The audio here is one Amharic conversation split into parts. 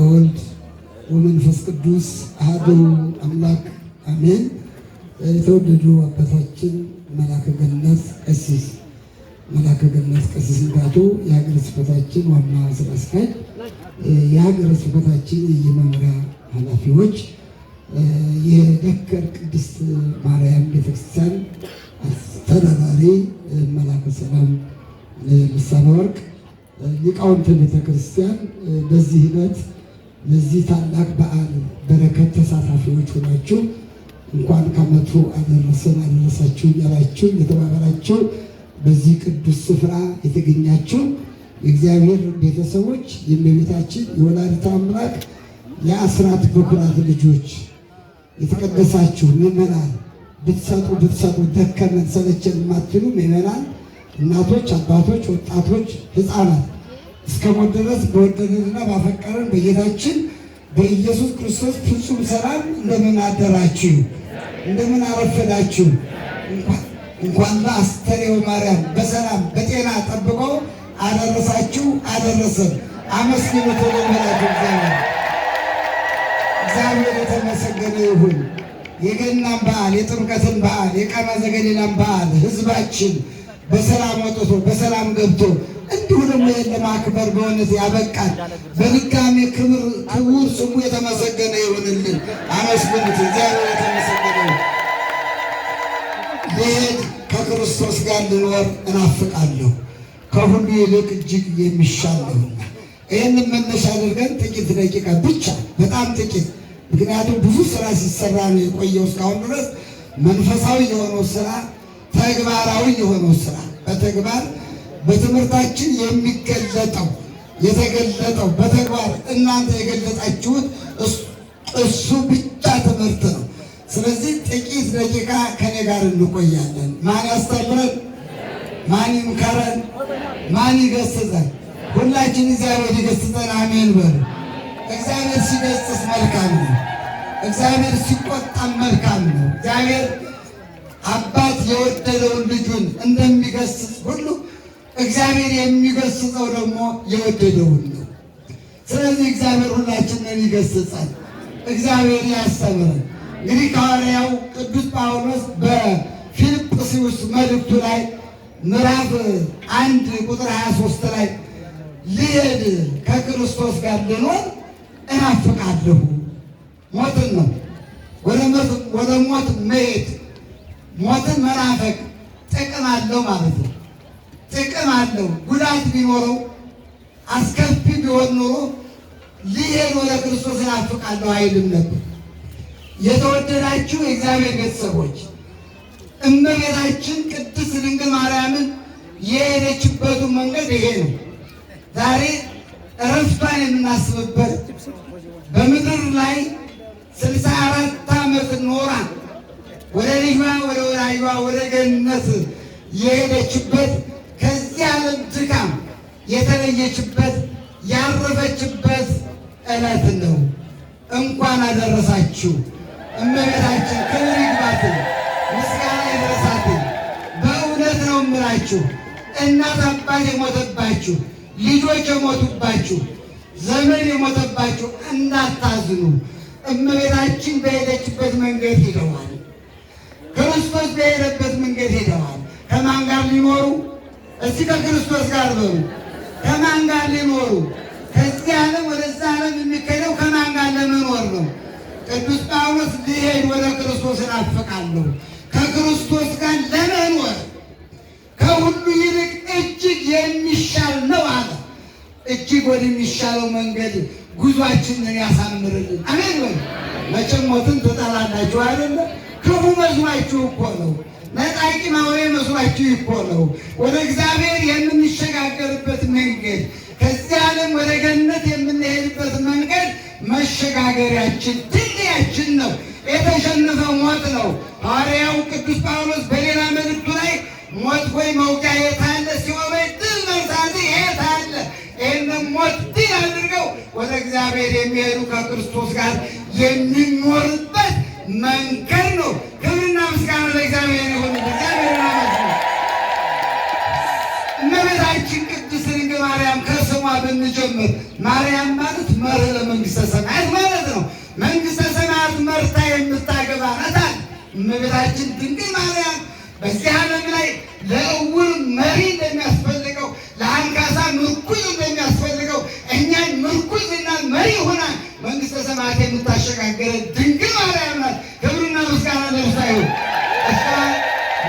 ወወልድ ወመንፈስ ቅዱስ አሐዱ አምላክ አሜን። የተወደዱ አባታችን መላከ ገነት ቀሲስ ንጋቱ የሀገረ ስብከታችን ዋና ስራ አስኪያጅ፣ የሀገረ ስብከታችን የመምሪያ ኃላፊዎች፣ የደከር ቅድስት ማርያም ቤተክርስቲያን አስተዳዳሪ መላከ ሰላም ልሳነ ወርቅ፣ ሊቃውንተ ቤተክርስቲያን፣ በዚህ ዕለት ለዚህ ታላቅ በዓል በረከት ተሳታፊዎች ሆናችሁ እንኳን ከዓመቱ አደረሰን አደረሳችሁ እያላችሁ የተባበራችሁ በዚህ ቅዱስ ስፍራ የተገኛችሁ የእግዚአብሔር ቤተሰቦች፣ የእመቤታችን የወላዲተ አምላክ የአስራት በኩራት ልጆች፣ የተቀደሳችሁ ምዕመናን፣ ብትሰጡ ደከመን ሰለቸን የማትሉ ምዕመናን፣ እናቶች፣ አባቶች፣ ወጣቶች፣ ሕፃናት እስከ ሞት ድረስ በወደደንና ባፈቀረን በጌታችን በኢየሱስ ክርስቶስ ፍጹም ሰላም እንደምን አደራችሁ? እንደምን አረፈዳችሁ? እንኳን ለአስተርእዮ ማርያም በሰላም በጤና ጠብቆ አደረሳችሁ አደረሰን። አመስግኑት ለመላኩ እግዚአብሔር። እግዚአብሔር የተመሰገነ ይሁን። የገናን በዓል፣ የጥምቀትን በዓል፣ የቃና ዘገሊላን በዓል ህዝባችን በሰላም ወጥቶ በሰላም ገብቶ እንዲሁ ደግሞ ለማክበር በእውነት ያበቃል። በድጋሚ ክቡር ስሙ የተመሰገነ ይሁንልን። አመስግኑት። እግዚአብሔር የተመሰገነ ይሁን። ልሄድ ከክርስቶስ ጋር ልኖር እናፍቃለሁ፣ ከሁሉ ይልቅ እጅግ የሚሻል ነውና። ይህንን መነሻ አድርገን ጥቂት ደቂቃ ብቻ፣ በጣም ጥቂት፣ ምክንያቱም ብዙ ስራ ሲሰራ ነው የቆየው እስካሁን ድረስ። መንፈሳዊ የሆነው ስራ፣ ተግባራዊ የሆነው ስራ በተግባር በትምህርታችን የሚገለጠው የተገለጠው በተግባር እናንተ የገለጣችሁት እሱ ብቻ ትምህርት ነው። ስለዚህ ጥቂት ደቂቃ ከኔ ጋር እንቆያለን። ማን ያስተምረን? ማን ይምከረን? ማን ይገስጸን? ሁላችን እግዚአብሔር ይገስጸን። አሜን በሉ። እግዚአብሔር ሲገስጽ መልካም ነው። እግዚአብሔር ሲቆጣም መልካም ነው። እግዚአብሔር አባት የወደደውን ልጁን እንደሚገስጽ ሁሉ እግዚአብሔር የሚገስጸው ደግሞ የወደደውን ነው። ስለዚህ እግዚአብሔር ሁላችንን ይገስጸን፣ እግዚአብሔር ያስተምረን። እንግዲህ ሐዋርያው ቅዱስ ጳውሎስ በፊልጵስዩስ መልእክቱ ላይ ምዕራፍ 1 ቁጥር 23 ላይ ልሄድ ከክርስቶስ ጋር ልኖር እናፍቃለሁ። ሞትን ነው፣ ወደ ሞት መሄድ፣ ሞትን መናፈቅ ጥቅም አለው ማለት ነው። ጥቅም አለው። ጉዳት ቢኖረው አስከፊ ቢሆን ኖሮ ልሄድ ወደ ክርስቶስ እናፍቃለሁ አይልም ነበር። የተወደዳችሁ የእግዚአብሔር ቤተሰቦች፣ እመቤታችን ቅድስት ድንግል ማርያምን የሄደችበቱ መንገድ ይሄ ነው። ዛሬ እረፍቷን የምናስብበት በምድር ላይ 64 ዓመት ኖራ ወደ ልጇ ወደ ወላጇ ወደ ገነት የሄደችበት ከዚህ ዓለም ድካም የተለየችበት ያረፈችበት ዕለት ነው። እንኳን አደረሳችሁ። እመቤታችን ክብር ይግባት፣ ምስጋና ይድረሳት። በእውነት ነው የምላችሁ፣ እናት አባት የሞተባችሁ፣ ልጆች የሞቱባችሁ፣ ዘመን የሞተባችሁ እንዳታዝኑ። እመቤታችን በሄደችበት መንገድ ሄደዋል። ክርስቶስ በሄደበት መንገድ ሄደዋል። ከማን ጋር ሊኖሩ? እስቲ ከክርስቶስ ጋር በሉ። ከማን ጋር ሊኖሩ? ከዚህ ዓለም ወደዛ ዓለም የሚካሄደው ከማን ጋር ለመኖር ነው? ቅዱስ ጳውሎስ ልሄድ ወደ ክርስቶስ እናፍቃለሁ፣ ከክርስቶስ ጋር ለመኖር ከሁሉ ይልቅ እጅግ የሚሻል ነው አለ። እጅግ ወደሚሻለው መንገድ ጉዟችንን ያሳምርልን። አሜን በሉ። መቼም ሞትን ትጠላላችሁ አይደለ? ክፉ መስሏችሁ እኮ ነው። ነጣቂ ማውሬ መስሏችሁ እኮ ነው። ወደ እግዚአብሔር የምንሸጋገርበት መንገድ፣ ከዚህ ዓለም ወደ ገነት የምንሄድበት መንገድ መሸጋገሪያችን ድልድያችን ነው። የተሸነፈ ሞት ነው። ሐዋርያው ቅዱስ ጳውሎስ በሌላ መልእክቱ ላይ ሞት ሆይ መውጊያ የት አለ? ሲኦል ሆይ ድል መንሳት የት አለ? ይህንን ሞት ድል አድርገው ወደ እግዚአብሔር የሚሄዱ ከክርስቶስ ጋር የሚኖርበት መንገድ ነው። ክብርና ምስጋና ለእግዚአብሔር ይሁን። እግዚአብሔር እመቤታችን ቅድስት ድንግል ማርያም ከስሟ ብንጀምር ማርያም ማለት መርህ ለመንግሥተ መንግሥተ ሰማያት መርታ የምታገባ ናት። እመቤታችን ድንግል ማርያም በዚህ ዓለም ላይ ለዕውር መሪ እንደሚያስፈልገው፣ ለአንካሳ ምርኩዝ እንደሚያስፈልገው እኛን ምርኩዝና መሪ ሆና መንግሥተ ሰማያት የምታሸጋግረን ድንግል ማርያም ናት። ክብርና ምስጋና ለእርሷ ይሁን።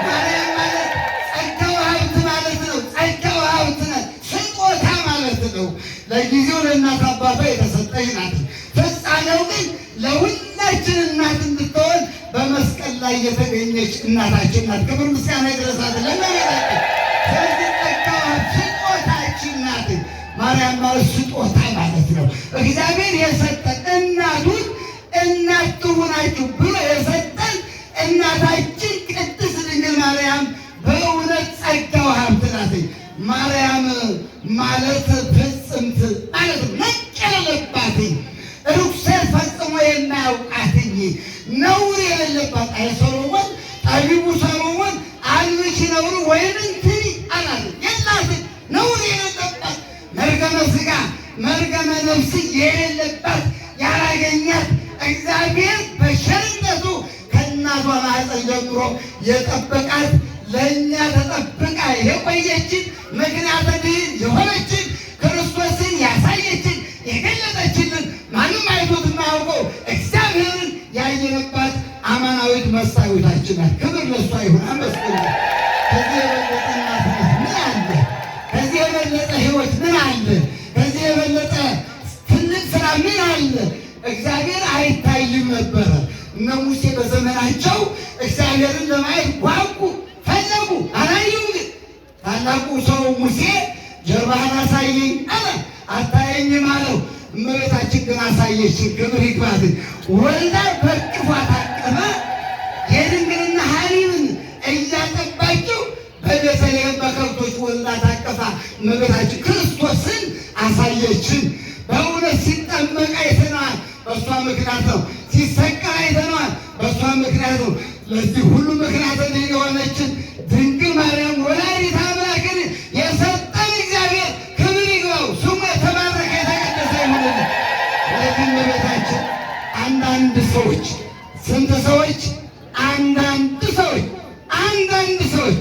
ማርያም ማለት ጸጋው ሀብት ማለት ነው። ጸጋው ሀብት ናት፣ ስጦታ ማለት ነው። ለጊዜው ለእናት አባቷ የተሰጠች ናት። ፍጻሜው ግን ለሁላችን እናት እንድትሆን በመስቀል ላይ የተገኘች እናታችን ናት። ክብር ምስጋና ይድረሳት ለእመቤታችን። ስለዚህ ጸጋው ስጦታችን ናት። ማርያም ማለት ስጦታ ማለት ነው። እግዚአብሔር የሰጠን እናቱን እናት ትሁናችሁ ብሎ የሰጠን እናታችን ቅድስት ድንግል ማርያም በእውነት ጸጋው ሀብት ናት። ማርያም ማለት ፍጽምት ማለት ነጭ የሌለባት ርኩሰት ፈጽሞ የማያውቃት ነውር የሌለባት። አይ ሰሎሞን ጠቢቡ ሰሎሞን አንቺ ነውር ወይንም ትሪ አላት። የላትም ነውር የሌለባት መርገመ ሥጋ መርገመ ነፍስ የሌለባት ያላገኛት እግዚአብሔር በቸርነቱ ከእናቷ ማኅፀን ጀምሮ የጠበቃት ለእኛ ተጠብቃ የቆየችን ምክንያተ ድኅነት የሆነችን ክርስቶስን ያሳየችን የገለጠችልን ማንም አይቶት የማያውቀው እግዚአብሔርን ያየንባት አማናዊት መሳዊታችን ናት። ክብር ለእሷ ይሁን። አመስግኑ። ከዚህ የበለጠ እናትነት ምን አለ? ከዚህ የበለጠ ሕይወት ምን አለ? ከዚህ የበለጠ ትልቅ ስራ ምን አለ? እግዚአብሔር አይታይም ነበረ። እነ ሙሴ በዘመናቸው እግዚአብሔርን ለማየት ጓጉ፣ ፈለጉ፣ አላዩም። ግን ታላቁ ሰው ሙሴ ጀርባህን አሳየኝ አለ። አታየኝም አለው። እመቤታችን ግን አሳየችን። ክብር ይግባት። ወልዳ በቅፏ ታቀፈ። የድንግልና ሐሊብን እያጠባችው በቤተልሔም በከብቶች ወልዳ ታቀፋ። እመቤታችን ክርስቶስን አሳየችን። በእውነት ሲጠመቅ አይተነዋል፣ በእሷ ምክንያት ነው። ሲሰቀል አይተነዋል፣ በእሷ ምክንያት ነው። ለዚህ ሁሉ ምክንያት የሆነችን ድንግል ማርያም ወላዲተ አምላክን የሰጠን እግዚአብሔር ክብር ይግባው። ስሙ የተባረከ የተቀደሰ ይሁን። ስለዚህ እመቤታችን አንዳንድ ሰዎች ስንት ሰዎች አንዳንድ ሰዎች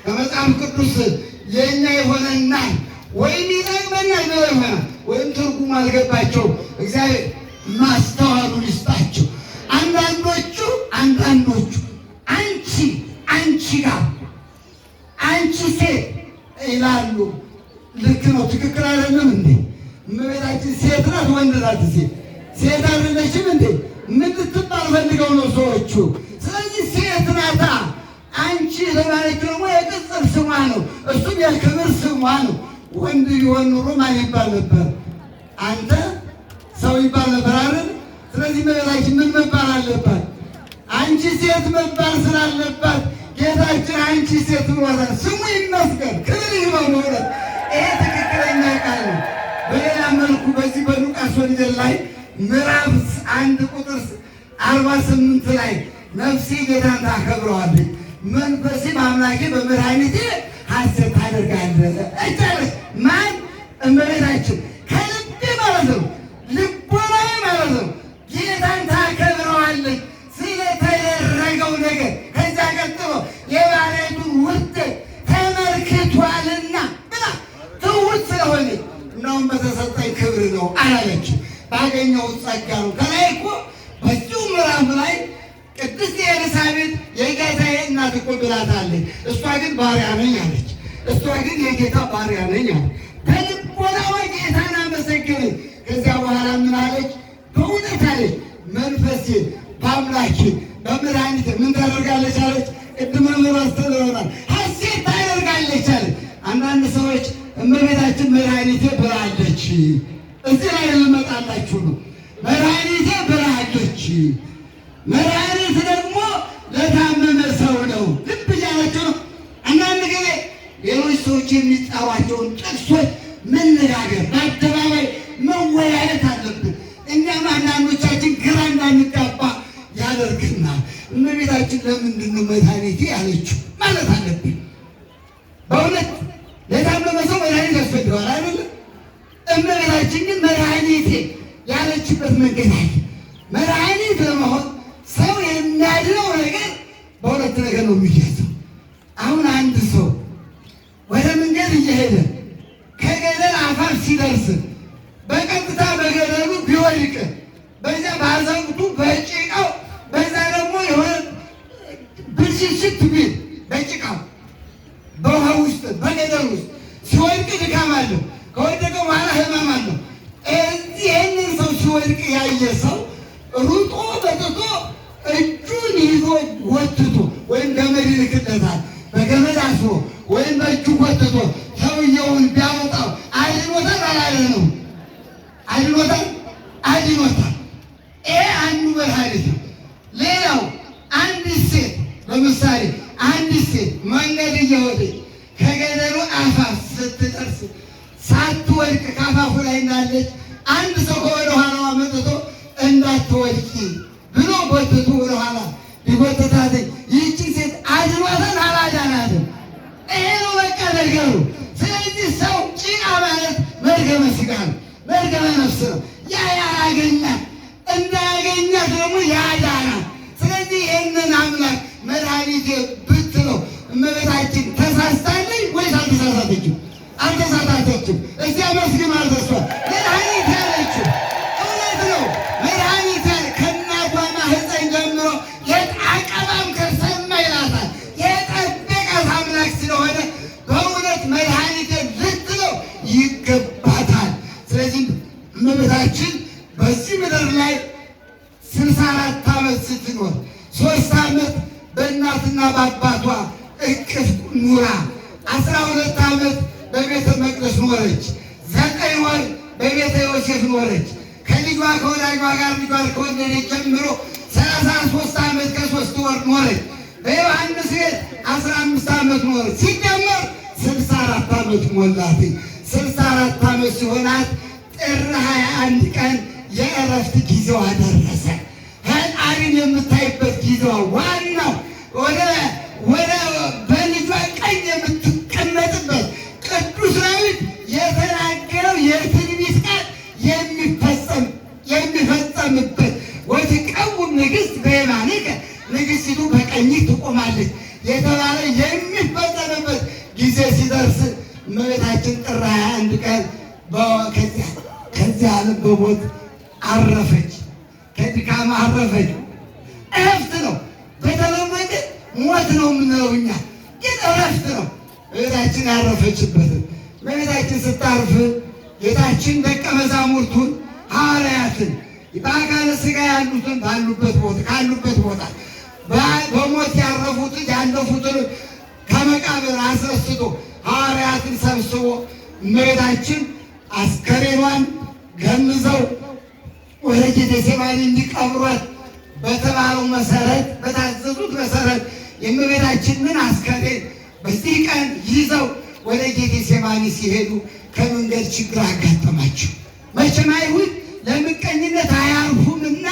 ከመጽሐፍ ቅዱስ የእኛ የሆነና ወይም ይጠቅመናል ነው ይሆናል ወይም ትርጉም አልገባቸው። እግዚአብሔር ማስተዋሉን ይስጣቸው። አንዳንዶቹ አንቺ ጋር አንቺ ሴት ይላሉ። ልክ ነው፣ ትክክል አይደለም እንዴ? እመቤታችን ሴት ናት ወንድ ናት? ሴት አይደለችም እንዴ? ምን ልትባል ፈልገው ነው ሰዎቹ? ስለዚህ ሴት ናታ። አንቺ ለማለት ደግሞ የቅጽል ስሟ ነው፣ እሱም የክብር ስሟ ነው። ወንድ ቢሆን ኑሮ ማን ይባል ነበር? አንተ ሰው ይባል ነበር አይደል? ስለዚህ እመቤታችን ምን መባል አለባት? አንቺ ሴት መባል ስላለባት ጌታችን አንቺ ሴት ብሏታል። ስሙ ይመስገን፣ ክብር ይግባው። በእውነት ይሄ ትክክለኛ ቃል ነው። በሌላ መልኩ በዚህ በሉቃስ ወንጌል ላይ ምዕራፍ 1 ቁጥር 48 ላይ ነፍሴ ጌታን ታከብረዋለች፣ መንፈሴም አምላኬ በመድኃኒቴ ሐሴት ታደርጋለች። ማን? እመቤታችን ከልቤ ማለት ነው፣ ልቦናዬ ማለት ነው። ጌታን ታከብረዋለች ስለተደረገው ነገር። ከዚያ ቀጥሎ የባሪያይቱን ውርደት ተመልክቷልና ብላ ትውት ስለሆነ እናውም በተሰጠኝ ክብር ነው አላለችም፣ ባገኘሁት ጸጋ ነው። ከላይ እኮ በዚሁ ምዕራፍ ላይ ቅድስት ኤልሳቤጥ የጌታዬ እናት እኮ ብላታለች። እሷ ግን ባሪያ ነኝ አለች። እሷ ግን የጌታ ባሪያ ነኝ አለች። በልቦናዋ ጌታን አመሰገነች። ከዚያ በኋላ ምን አለች? በእውነት አለች መንፈሴ በአምላኬ በመድኃኒቴ ምን ታደርጋለች አለች? ቅድመ መምህር አስተምረውናል። ሐሴት ታደርጋለች አለች። አንዳንድ ሰዎች እመቤታችን መድኃኒቴ ብላለች፣ እዚህ ላይ ልመጣላችሁ ነው። መድኃኒቴ ብላለች። መድኃኒት ደግሞ ለታመመ ሰው ነው። ልብ እያላቸው ነው። አንዳንድ ጊዜ ሌሎች ሰዎች የሚጠሯቸውን ጥቅሶች መነጋገር፣ በአደባባይ መወያየት አለብን። እኛም አንዳንዶቻችን ግራ እንዳንጋባ ያደርግናል። እመቤታችን ለምንድን ነው መድኃኒቴ ያለችው ማለት አለብን። በእውነት ለታመመ ሰው መድኃኒት ያስፈልገዋል አይደለም? እመቤታችን ግን መድኃኒቴ ያለችበት መንገድ አለ። መድኃኒት ለመሆን ሰው የሚያድነው ነገር በሁለት ነገር ነው የሚያዘው። አሁን አንድ ሰው ወደ መንገድ እየሄደ ከገደል አፋፍ ሲደርስ በቀጥታ በገደሉ ቢወድቅ በዚያ ባዘቅቱ በጭቃው በዛ ደግሞ የሆነ ብልሽሽት ቢል በጭቃው በውሃ ውስጥ በገደል ውስጥ ሲወድቅ ድካም አለው። ከወደቀ በኋላ ህመም አለው። ይህንን ሰው ሲወድቅ ያየ ሰው ሩጦ በጥቶ እጁን ይዞ ወትቶ ወይም ገመድ ይልክለታል። በገመድ አስሮ ወይም በእጁ ወትቶ ሰውየውን ቢያወጣው አድኖታል አላደነውም? አድኖታል፣ አድኖታል። ይሄ አንዱ መድኃኒት ነው። ሌላው አንዲት ሴት ለምሳሌ አንዲት ሴት መንገድ እየሄደች ከገደሉ አፋፍ ስትደርስ ሳትወድቅ ከአፋፉ ላይ እንዳለች አንድ ሰው ከወደ ኋላዋ መጥቶ እንዳትወድቂ ብሎ ጎትቶ ወደ ኋላ ቢጎትታት ይህቺ ሴት አድኗታል አላዳናትም? ይሄ ነው በቃ ነገሩ። ስለዚህ ሰው ጭቃ ማለት መርገመ ሥጋ ነው፣ መርገመ ነፍስ ነው። ያ ያላገኛት እንዳያገኛት ደግሞ ያዳናት። ስለዚህ ይህንን አምላክ መድኃኒቴ ብትለው እመቤታችን ተሳስታለች ወይስ አልተሳሳተችም? አልተሳሳተችም። እዚያ መስግን አልተሷል መድኃኒት ያለችው እውነት ነው። መድኃኒት ከእናቷ ማህፀን ጀምሮ የጣቀባም ከሰማ ይላታል የጠበቃት አምላክ ስለሆነ በእውነት መድኃኒት ልትለው ይገባታል። ስለዚህ እመቤታችን በዚህ ምድር ላይ 64 ዓመት ስትኖር 3 ዓመት በእናትና በአባቷ እቅፍ ኑራ 12 ዓመት በቤተ መቅደስ ኖረች። 9 ወር በቤተ ዮሴፍ ኖረች። ከልጇ ከወዳጇ ጋር ልጇን ከወለደች ጀምሮ 33 ዓመት ከ3 ወር ኖረች። በዮሐንስ ቤት 15 ዓመት ኖረች። ሲደመር 64 ዓመት ሞላት። 64 ዓመት ሲሆናት ጥር 21 ቀን የእረፍት ጊዜዋ ደረሰ። ፈጣሪን የምታይበት ጊዜዋ ዋናው ወደ በልጇ ቀኝ የምትቀመጥበት ቅዱስ ዳዊት የተናገረው የትንቢት ቃል የሚፈጸምበት ወትቀውም ንግሥት በየማንከ ንግሥቲቱ በቀኝህ ትቆማለች የተባለ የሚፈጸምበት ጊዜ ሲደርስ እመቤታችን ጥር 21 ቀን ከዚያ ዓለም በሞት አረፈች። ከድካም አረፈች። እረፍት ነው። በተለመደ ሞት ነው የምንለው እኛ፣ ግን እረፍት ነው እመቤታችን ያረፈችበትን። እመቤታችን ስታርፍ ጌታችን ደቀ መዛሙርቱን ሐዋርያትን በአካለ ሥጋ ያሉትን ካሉበት ቦታ በሞት ያለፉትን ከመቃብር አስነስቶ ሐዋርያትን ሰብስቦ እመቤታችን አስከሬኗን ገንዘው ወደ ጌቴሴማኒ እንዲቀብሯት በተባለው መሰረት በታዘዙት መሰረት የእመቤታችንን አስከሬን በዚህ ቀን ይዘው ወደ ጌቴሴማኒ ሲሄዱ ከመንገድ ችግር አጋጠማቸው። መቼም አይሁድ ለምቀኝነት አያርፉምና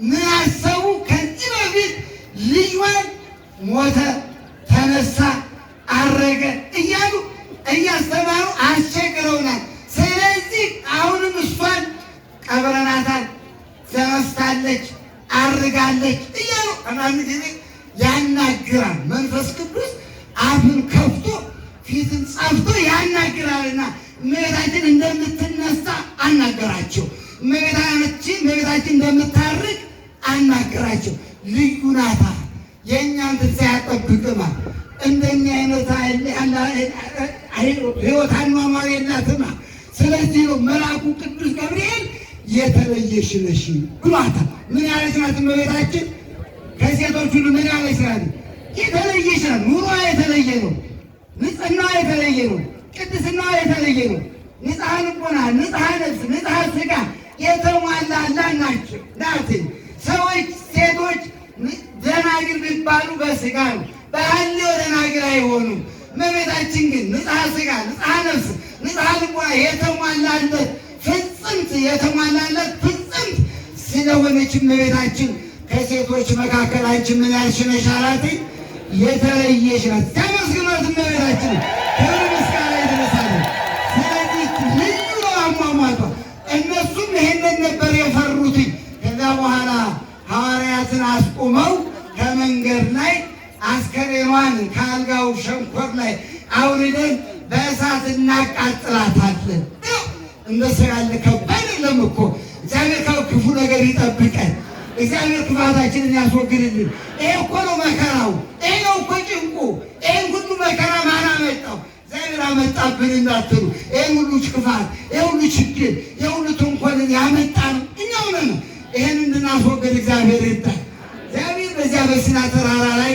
ምን አሰቡ? ከዚህ በፊት ልጇን ሞተ፣ ተነሳ፣ አረገ እያሉ እያስተማሩ አስቸግረውናል። ስለዚህ አሁንም እሷን ቀብረናታል፣ ተነስታለች፣ አርጋለች እያሉ አንዳንድ ጊዜ ያናግራል። መንፈስ ቅዱስ አፍን ከፍቶ ፊትን ጸፍቶ ያናግራልና እመቤታችን እንደምትነሳ አናገራቸው። እመቤታችን እንደምታርግ አናገራቸው። ልዩ ናታ። የእኛን ትንሣኤ አጠብቅማ። እንደኛ አይነት ሕይወት አኗኗር የላትማ። ስለዚህ ነው መልአኩ ቅዱስ ገብርኤል የተለየሽ ነሽ ብሏታል። ምን ያለች ናት እመቤታችን? ከሴቶች ሁሉ ምን ያለች ናት? የተለየሽ ናት። ኑሯ የተለየ ነው። ንጽሕናዋ የተለየ ነው። ቅድስናዋ የተለየ ነው። ንጽሐ ልቦና፣ ንጽሐ ነፍስ፣ ንጽሐ ሥጋ የተሟላላት ናቸው ናት። ሰዎች ሴቶች ደናግል ቢባሉ በሥጋ ነው፣ በሐልዮ ደናግል አይሆኑም። እመቤታችን ግን ንጽሐ ሥጋ፣ ንጽሐ ነፍስ፣ ንጽሐ ልቦና የተሟላለት ፍጽምት ስለሆነች እመቤታችን ከሴቶች መካከል አንቺ ምን ያልሽ ነሽ አላት? የተለየሽ ናት። ተመስግኗት እመቤታችን ክብር ምስጋና ይድረሳል። ስለዚህ ልዩ ነው አሟሟቷ። እነሱም ይሄንን ነበር የፈሩት። ከዛ በኋላ እሳትን አስቁመው ከመንገድ ላይ አስከሬኗን ከአልጋው ሸንኮር ላይ አውርደን በእሳት እናቃጥላታለን። እንደሱ ያለ ከባድ የለም እኮ። እግዚአብሔር ከክፉ ነገር ይጠብቀን። እግዚአብሔር ክፋታችንን ያስወግድልን። ይሄ እኮ ነው መከራው። ይሄ ነው እኮ ጭንቁ። ይሄን ሁሉ መከራ ማን አመጣው? እግዚአብሔር አመጣብን እንዳትሉ። ይሄን ሁሉ ክፋት፣ ይሄ ሁሉ ችግር፣ ይሄ ሁሉ ተንኮልን ያመጣ ነው እኛው ነን። ይሄን እንድናስወግድ እግዚአብሔር ይርዳል። እግዚአብሔር በዚያ በሲና ተራራ ላይ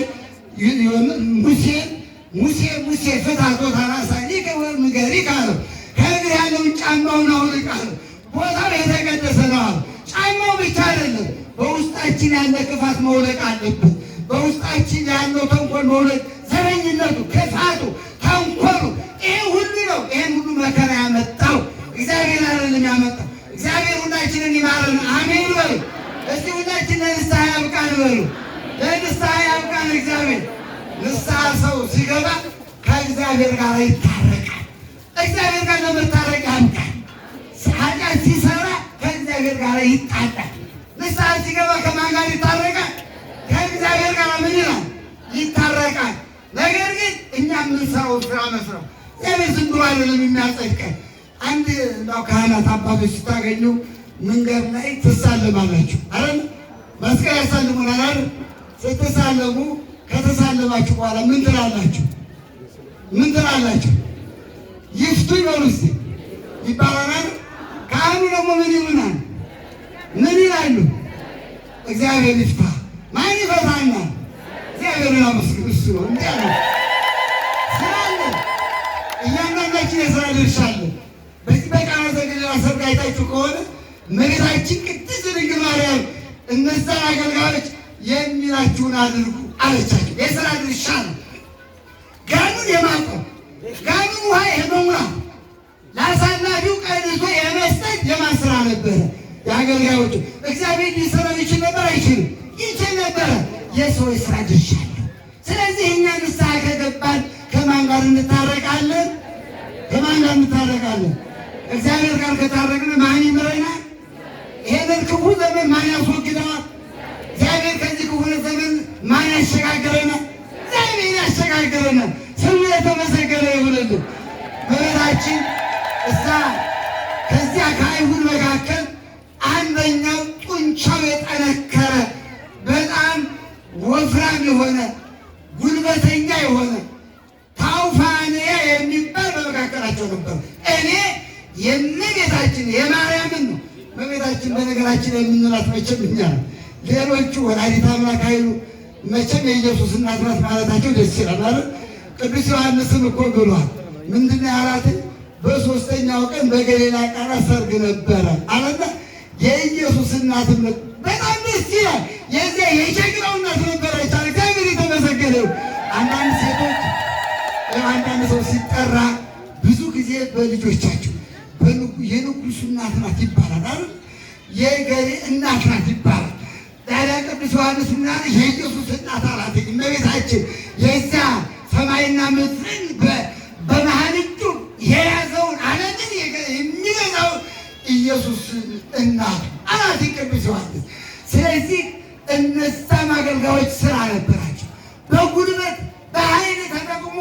ሙሴ ፍታት ወታራሳኒከ ወምገሪከ አለው። ከእግር ያለውን ጫማውን አውልቅ አለው። ቦታው የተቀደሰ ነው አለው። ጫማው ብቻ አይደለም፣ በውስጣችን ያለ ክፋት መውለቅ አለብን። በውስጣችን ያለው ተንኮል መውለቅ፣ ዘረኝነቱ፣ ክፋቱ፣ ተንኮሉ፣ ይሄ ሁሉ ነው። ይሄን ሁሉ መከራ ያመጣው እግዚአብሔር አይደለም ያመጣው። እግዚአብሔር ሁላችንን ይማረን። አሜን በሉ እስቲ። ሁላችን ለንስሐ ያብቃን በሉ። ለንስሐ ያብቃን እግዚአብሔር። ንስሐ ሰው ሲገባ ከእግዚአብሔር ጋር ይታረቃል። እግዚአብሔር ጋር ለመታረቅ ያብቃን። ኃጢአት ሲሰራ ከእግዚአብሔር ጋር ይጣላል። ንስሐ ሲገባ ከማን ጋር ይታረቃል? ከእግዚአብሔር ጋር ምን ይላል? ይታረቃል። ነገር ግን እኛ የምንሰራው ስራ መስራት እግዚአብሔር ዝም ብሎ አይደለም የሚያጸድቀን። አንድ እንዳው ካህናት አባቶች ስታገኙ መንገድ ላይ ትሳለማላችሁ አይደል? መስቀል ያሳልሙናል አይደል? ስትሳለሙ ከተሳለማችሁ በኋላ ምን ትላላችሁ? ምን ትላላችሁ? ይፍቱ ይበሉ እስኪ ይባላል። ካህኑ ደግሞ ምን ይሉናል? ምን ይላሉ? እግዚአብሔር ይፍታ። ማን ይፈታናል? እግዚአብሔርን አመስግኑ። እሱ ነው እንዴ ያለው ስላለ እያንዳንዳችን የስራ ድርሻ አለን። በዚህ በቃና ዘገሊላ ሰርግ አይታችሁ ከሆነ እመቤታችን ቅድስት ድንግል ማርያም እነዛን አገልጋዮች የሚላችሁን አድርጉ አለቻቸው። የስራ ድርሻ ነው። ጋኑን የማቆም ጋኑን ውሃ የመሙላት ለአሳላፊው ቀድሶ የመስጠት የማን ስራ ነበረ? የአገልጋዮቹ። እግዚአብሔር ሊሰራው ይችል ነበር? አይችልም? ይችል ነበረ። የሰዎች ስራ ድርሻ አለው። ስለዚህ እኛ ንስሐ ከገባን ከማን ጋር እንታረቃለን? ከማን ጋር እንታረቃለን? እግዚአብሔር ጋር ከታረቅን ማን ይምረናል? ይሄንን ክፉ ዘመን ማን ያስወግደዋል? እግዚአብሔር ከዚህ ክፉ ዘመን ማን ያሸጋግረናል? እግዚአብሔር ያሸጋግረናል። ስሙ የተመሰገነ ይሁንልን። እመቤታችን እዛ ከዚያ ከአይሁድ መካከል አንደኛው ጡንቻው የጠነከረ በጣም ወፍራም የሆነ ጉልበተኛ የሆነ ታውፋንያ የሚባል በመካከላቸው ነበር። እኔ የእመቤታችን የማርያምን ነው። እመቤታችን በነገራችን የምንላት መቼም እኛ ነው። ሌሎቹ ወላዲተ አምላክ አይሉ መቼም የኢየሱስ እናት ናት ማለታቸው ደስ ይላል አይደል? ቅዱስ ዮሐንስም እኮ ብሏል። ምንድነው ያላት? በሶስተኛው ቀን በገሊላ ቃና ሰርግ ነበረ አለና የኢየሱስ እናት በጣም ደስ ይላል። የዚያ የጀግናው እናት ነበረች። እግዚአብሔር የተመሰገነ ይሁን። አንዳንድ ሴቶች አንዳንድ ሰው ሲጠራ ብዙ ጊዜ በልጆቻቸው የንጉሱ እናት ናት ይባላል አይደል? የገሌ እናት ናት ይባላል። ታዲያ ቅዱስ ዮሐንስ ምናለ የኢየሱስ እናት አላት። እመቤታችን የዚያ ሰማይና ምድርን በመሃል እጁ የያዘውን ዓለምን የሚገዛውን ኢየሱስ እናቱ አላት ቅዱስ ዮሐንስ። ስለዚህ እነዛም አገልጋዮች ስራ ነበራቸው። በጉልበት በኃይል ተጠቅሞ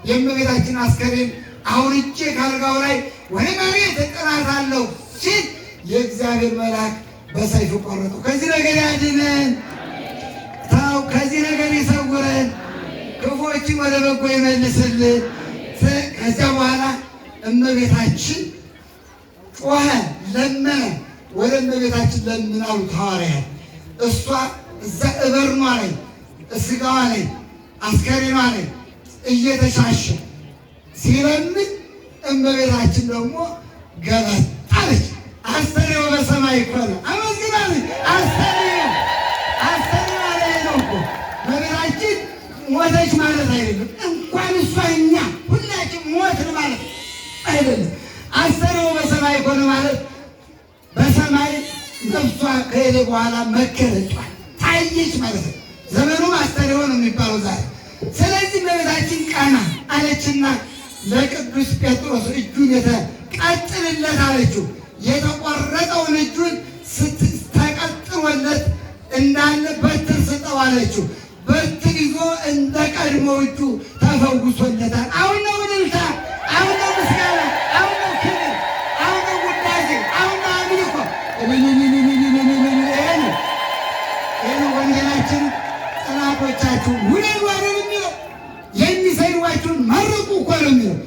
የእመቤታችን አስከሬን አውርጄ ከአልጋው ላይ ወደ መሬት እጥላታለሁ ሲል የእግዚአብሔር መልአክ በሰይፍ ቆረጠው። ከዚህ ነገር ያድነን፣ ታው ከዚህ ነገር ይሰውረን፣ ክፉዎችን ወደ በጎ ይመልስልን። ከዚያ በኋላ እመቤታችን ጮኸ፣ ለመነ። ወደ እመቤታችን ለምን አሉት ሐዋርያት። እሷ እዛ እበርኗ ላይ ስጋዋ ላይ አስከሬኗ ላይ እየተሻሸ ሲለምን እመቤታችን ደግሞ ገለጣለች። አስተርእዮ በሰማይ ኮነ አመስግናለች። አስተርእዮ ላይ ነው እኮ እመቤታችን ሞተች ማለት አይደለም። እንኳን እሷ እኛ ሁላችን ሞትን ማለት አይደለም። አስተርእዮ በሰማይ ኮነ ማለት በሰማይ ነፍሷ ከሄደ በኋላ መገለጧል ታየች ማለት ነው። ዘመኑም አስተርእዮ ነው የሚባለው ዛሬ። ስለዚህ እመቤታችን ቀና አለችና ለቅዱስ ጴጥሮስ እጁን የተቀጥልለት አለችው። የተቆረጠውን እጁን ስትቀጥሎለት እንዳለ ነው አለችው። በትር ይዞ እንደ ቀድሞዎቹ ተፈውሶለታል። አሁን ነው እልልታ፣ አሁን ነው ምስጋና፣ አሁን ነው ክብር፣ አሁን ነው ውዳሴ፣ አሁን ነው አምልኮ። ይህ ወንጌላችን ጠላቶቻችሁ ውደዱ አይደል የሚለው? የሚሰድቧችሁን መርቁ እኮ ነው የሚለው።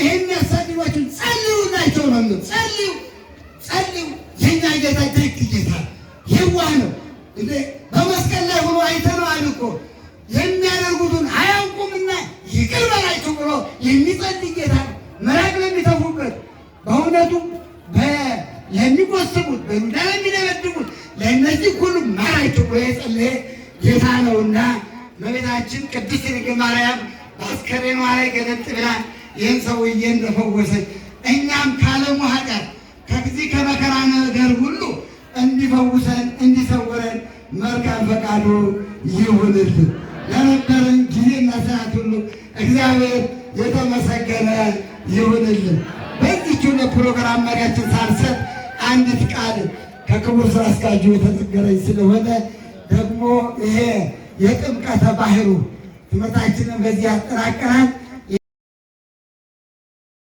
የሚያሳድዷችሁን ጸልዩላቸው ነው የሚለው። ጸልዩ ጸልዩ። የእኛ ጌታ ደግ ጌታ የዋህ ነው። በመስቀል ላይ ሆኖ አይተነዋል እኮ የሚያደርጉትን አያውቁምና ይቅር በላቸው ብሎ የሚጸልይ ጌታ ነው። ምራቅ ለሚተፉበት በእውነቱ ለሚቆስቡት በዱዳ ለሚደበድቡት ለእነዚህ ሁሉ ማራቸው ብሎ የጸለየ ጌታ ነውና እመቤታችን ቅድስት ድንግል ማርያም በአስከሬኗ ላይ ገለጥ ብላ ይህን ሰውዬ እንደፈወሰች እኛም ካለሙ ኃጢአት ከዚህ ከመከራ ነገር ሁሉ እንዲፈውሰን እንዲሰውረን መልካም ፈቃዱ ይሁንልን። ለነበረን ጊዜና ሰዓት ሁሉ እግዚአብሔር የተመሰገነ ይሁንልን። በዚህች ለፕሮግራም መሪያችን ሳልሰጥ አንዲት ቃል ከክቡር ስራ አስኪያጁ የተነገረኝ ስለሆነ ደግሞ ይሄ የጥምቀተ ባህሩ ትምህርታችንን በዚህ ያጠናቅራል።